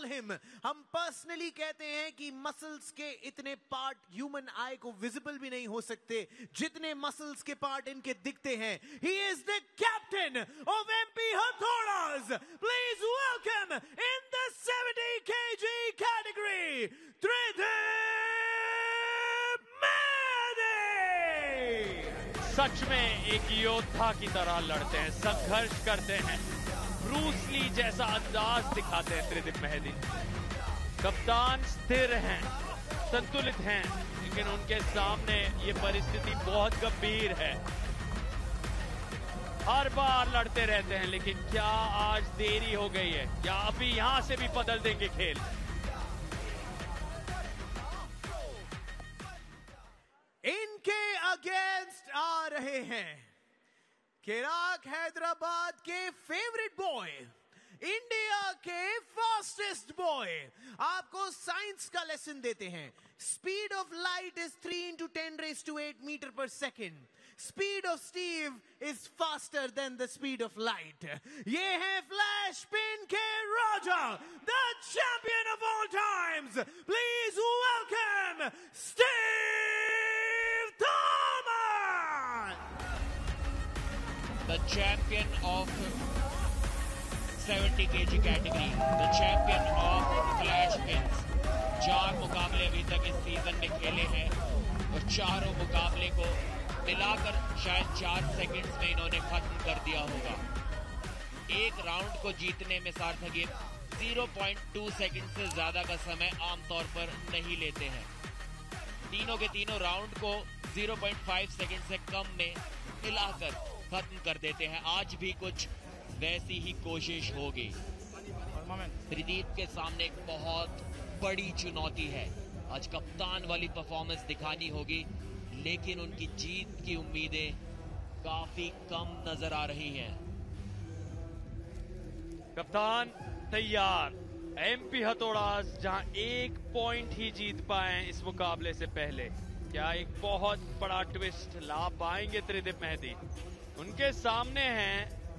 Him. हम personally कहते हैं कि मसल्स के इतने पार्ट ह्यूमन आई को विजिबल भी नहीं हो सकते जितने मसल्स के पार्ट इनके दिखते हैं। He is the captain of MP हथौड़ास। Please welcome in the 70 kg category Tridip Mehdi. सच में एक योद्धा की तरह लड़ते हैं, संघर्ष करते हैं, ब्रूस ली जैसा अंदाज दिखाते हैं त्रिदिप मेहदी। कप्तान स्थिर हैं, संतुलित हैं, लेकिन उनके सामने ये परिस्थिति बहुत गंभीर है। हर बार लड़ते रहते हैं, लेकिन क्या आज देरी हो गई है या अभी यहां से भी बदल देंगे खेल? इनके अगेंस्ट आ रहे हैं केराक हैदराबाद के फेवरेट बॉय, इंडिया के फास्टेस्ट बॉय। आपको साइंस का लेसन देते हैं। Speed of light is 3 × 10⁸ metre per second. Speed of Steve is faster than the speed of light. ये है फ्लैश पिन के राजा, the champion of all times. Please welcome Steve Thomas. The champion of 70 kg category, the champion of flash pins। 4 मुकाबले अभी तक इस season में खेले हैं और चारों मुकाबले को मिलाकर शायद 4 सेकंड्स में इन्होंने खत्म कर दिया होगा। एक राउंड को जीतने में सार्थक ये 0.2 सेकंड से ज्यादा का समय आमतौर पर नहीं लेते हैं। तीनों के तीनों राउंड को 0.5 सेकंड से कम में मिलाकर खत्म कर देते हैं। आज भी कुछ वैसी ही कोशिश होगी। त्रिदीप के सामने एक बहुत बड़ी चुनौती है। आज कप्तान वाली परफॉर्मेंस दिखानी होगी, लेकिन उनकी जीत की उम्मीदें काफी कम नजर आ रही हैं। कप्तान तैयार। एमपी हथौड़ास जहां 1 पॉइंट ही जीत पाए इस मुकाबले से पहले, क्या एक बहुत बड़ा ट्विस्ट ला पाएंगे त्रिदिप मेहदी? उनके सामने हैं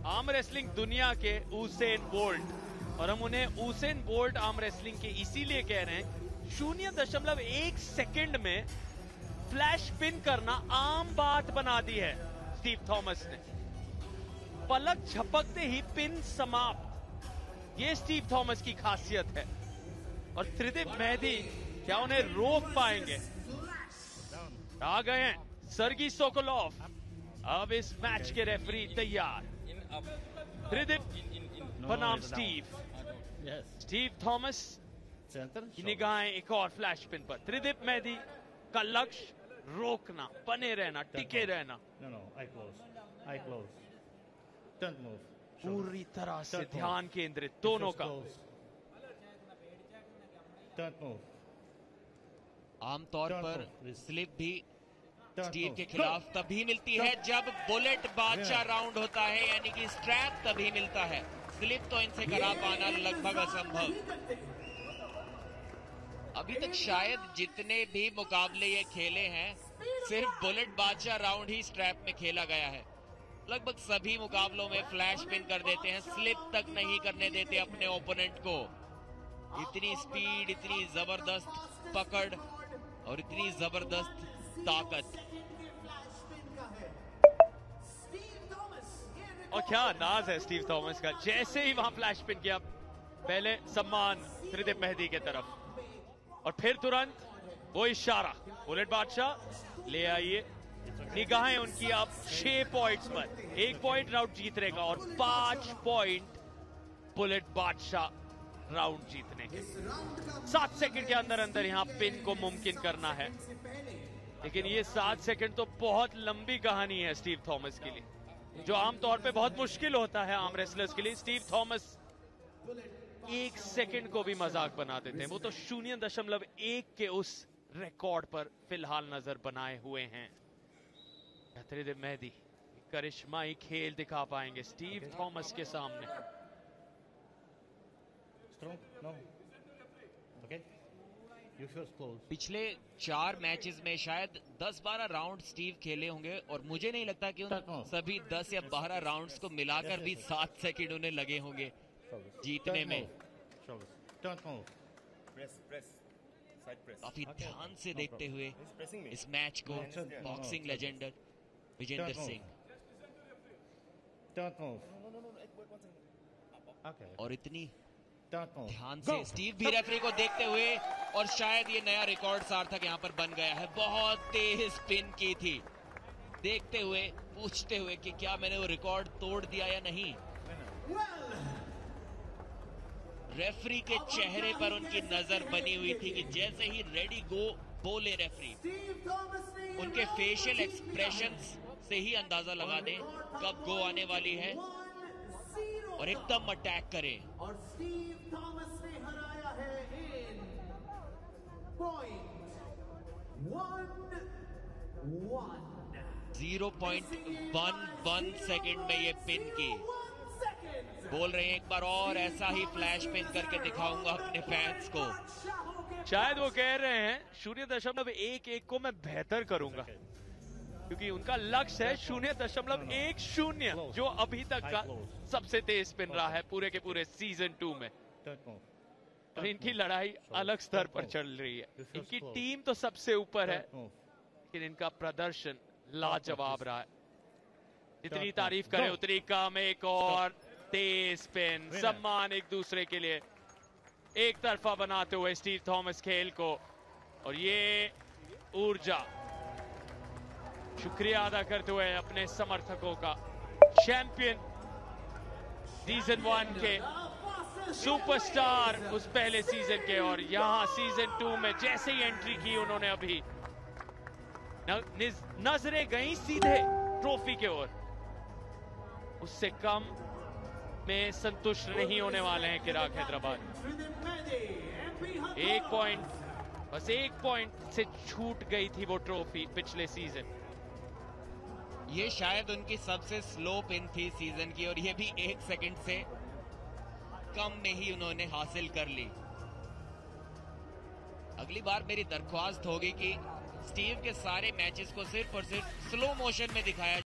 आर्म रेसलिंग दुनिया के उसेन बोल्ट, और हम उन्हें उसेन बोल्ट आर्म रेसलिंग के इसीलिए कह रहे हैं 0.1 सेकंड में फ्लैश पिन करना आम बात बना दी है स्टीव थॉमस ने। पलक झपकते ही पिन समाप्त, ये स्टीव थॉमस की खासियत है। और त्रिदिप मेहदी क्या उन्हें रोक पाएंगे? आ गए हैं सर्गी सोकोलोव। अब इस मैच के रेफरी तैयार। त्रिदिप बनाम स्टीव थॉमस की निगाहें एक और फ्लैश पिन पर। त्रिदिप मेहदी का लक्ष्य रोकना, बने रहना, टिके रहना। पूरी तरह से ध्यान केंद्रित दोनों का। आमतौर पर स्लिप भी स्टीव के खिलाफ तभी मिलती है जब बुलेट बादशाह राउंड होता है, यानी कि स्ट्रैप तभी मिलता है। स्लिप तो इनसे करा पाना लगभग असंभव। अभी तक शायद जितने भी मुकाबले ये खेले हैं, सिर्फ बुलेट बादशाह राउंड ही स्ट्रैप में खेला गया है। लगभग सभी मुकाबलों में फ्लैश पिन कर देते हैं, स्लिप तक नहीं करने देते अपने ओपोनेंट को। इतनी स्पीड, इतनी जबरदस्त पकड़ और इतनी जबरदस्त ताकत। और क्या अंदाज है स्टीव थॉमस का। जैसे ही वहां फ्लैश पिन किया, पहले सम्मान त्रिदिप मेहदी के तरफ और फिर तुरंत वो इशारा, बुलेट बादशाह ले आइए। निगाहें उनकी अब 6 पॉइंट्स पर। 1 पॉइंट राउंड जीत रहेगा और 5 पॉइंट बुलेट बादशाह राउंड जीतने के। 7 सेकंड के अंदर अंदर यहां पिन को मुमकिन करना है, लेकिन ये 7 सेकंड तो बहुत लंबी कहानी है स्टीव थॉमस के लिए, जो आमतौर पे बहुत मुश्किल होता है आर्म रेसलर्स के लिए। स्टीव थॉमस 1 सेकंड को भी मजाक बना देते हैं। वो तो 0.1 के उस रिकॉर्ड पर फिलहाल नजर बनाए हुए हैं। त्रिदिप मेहदी करिश्माई खेल दिखा पाएंगे स्टीव थॉमस के सामने। पिछले 4 मैचेस में शायद 10-12 राउंड स्टीव खेले होंगे और मुझे नहीं लगता कि उन सभी 10 या 12 राउंड्स को मिलाकर भी 7 सेकंड उन्हें लगे होंगे जीतने में। काफी ध्यान से देखते हुए इस मैच को बॉक्सिंग लेजेंड विजेंद्र सिंह, और इतनी ध्यान से स्टीव भी रेफरी को देखते हुए, और शायद ये नया रिकॉर्ड सार्थक यहाँ पर बन गया है। बहुत तेज स्पिन की थी, देखते हुए पूछते हुए कि क्या मैंने वो रिकॉर्ड तोड़ दिया या नहीं। रेफरी के चेहरे पर उनकी नजर बनी हुई थी कि जैसे ही रेडी गो बोले रेफरी, उनके फेशियल एक्सप्रेशंस से ही अंदाजा लगा दें कब गो आने वाली है और एकदम अटैक करें। और स्टीव थॉमस ने हराया है इन 0.11 सेकंड में ये पिन की। बोल रहे हैं एक बार और ऐसा ही फ्लैश पिन करके दिखाऊंगा अपने फैंस को। शायद वो कह रहे हैं 0.11 को मैं बेहतर करूंगा, क्योंकि उनका लक्ष्य है 0.10 जो अभी तक का सबसे तेज स्पिन रहा है पूरे के पूरे सीजन 2 में। और इनकी लड़ाई अलग स्तर पर चल रही है। इनकी टीम तो सबसे ऊपर है, लेकिन इनका प्रदर्शन लाजवाब रहा है। जितनी तारीफ करें उतनी कम। एक और तेज स्पिन, सम्मान एक दूसरे के लिए एक तरफा बनाते हुए स्टीव थॉमस खेल को। और ये ऊर्जा, शुक्रिया अदा करते हुए अपने समर्थकों का, चैंपियन सीजन 1 के सुपरस्टार उस पहले सीजन के, और यहां सीजन 2 में जैसे ही एंट्री की उन्होंने अभी नजरें गई सीधे ट्रॉफी के ओर। उससे कम में संतुष्ट नहीं होने वाले हैं किराक हैदराबाद। बस एक पॉइंट से छूट गई थी वो ट्रॉफी पिछले सीजन। ये शायद उनकी सबसे स्लो पिन थी सीजन की, और ये भी 1 सेकंड से कम में ही उन्होंने हासिल कर ली। अगली बार मेरी दरख्वास्त होगी कि स्टीव के सारे मैचेस को सिर्फ और सिर्फ स्लो मोशन में दिखाया